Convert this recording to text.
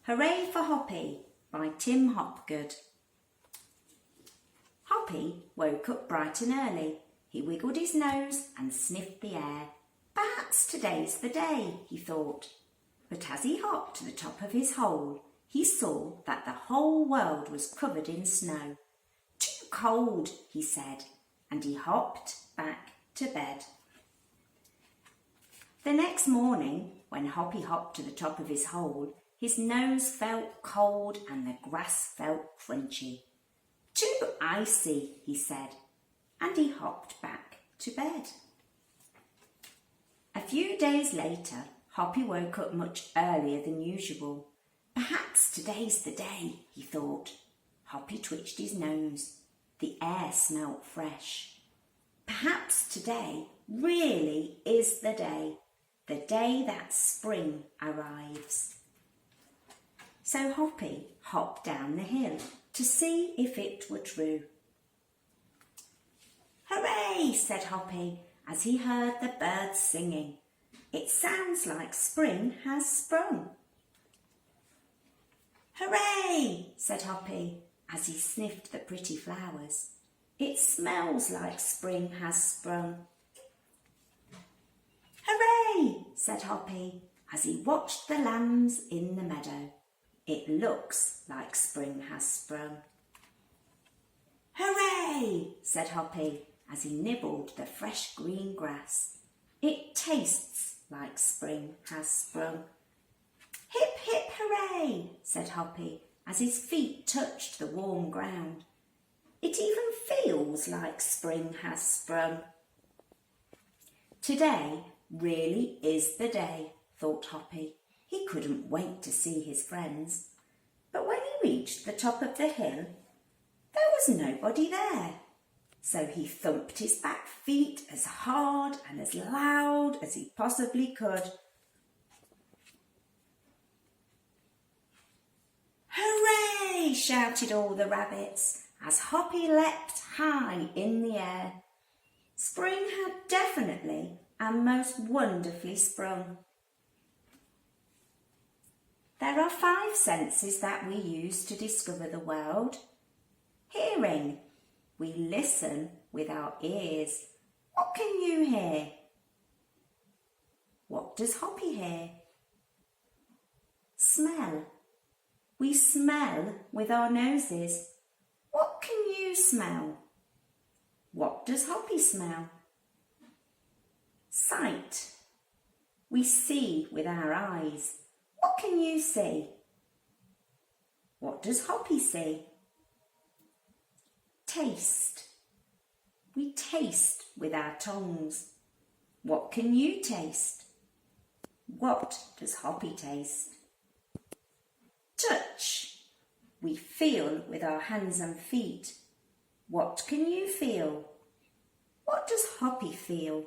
Hooray for Hoppy by Tim Hopgood. Hoppy woke up bright and early. He wiggled his nose and sniffed the air. Perhaps today's the day, he thought. But as he hopped to the top of his hole, he saw that the whole world was covered in snow. Too cold, he said, and he hopped back to bed. The next morning, when Hoppy hopped to the top of his hole, his nose felt cold and the grass felt crunchy. Too icy, he said, and he hopped back to bed. A few days later, Hoppy woke up much earlier than usual. Perhaps today's the day, he thought. Hoppy twitched his nose. The air smelt fresh. Perhaps today really is the day that spring arrives. So Hoppy hopped down the hill to see if it were true. Hooray, said Hoppy as he heard the birds singing. It sounds like spring has sprung. Hooray, said Hoppy as he sniffed the pretty flowers. It smells like spring has sprung. Hooray, said Hoppy as he watched the lambs in the meadow. It looks like spring has sprung. Hooray, said Hoppy as he nibbled the fresh green grass. It tastes like spring has sprung. Hip, hip, hooray, said Hoppy as his feet touched the warm ground. It even feels like spring has sprung. Today really is the day, thought Hoppy. He couldn't wait to see his friends. But when he reached the top of the hill, there was nobody there. So he thumped his back feet as hard and as loud as he possibly could. Hooray! Shouted all the rabbits as Hoppy leapt high in the air. Spring had definitely and most wonderfully sprung. There are 5 senses that we use to discover the world. Hearing. We listen with our ears. What can you hear? What does Hoppy hear? Smell. We smell with our noses. What can you smell? What does Hoppy smell? Sight. We see with our eyes. What can you see? What does Hoppy see? Taste. We taste with our tongues. What can you taste? What does Hoppy taste? Touch. We feel with our hands and feet. What can you feel? What does Hoppy feel?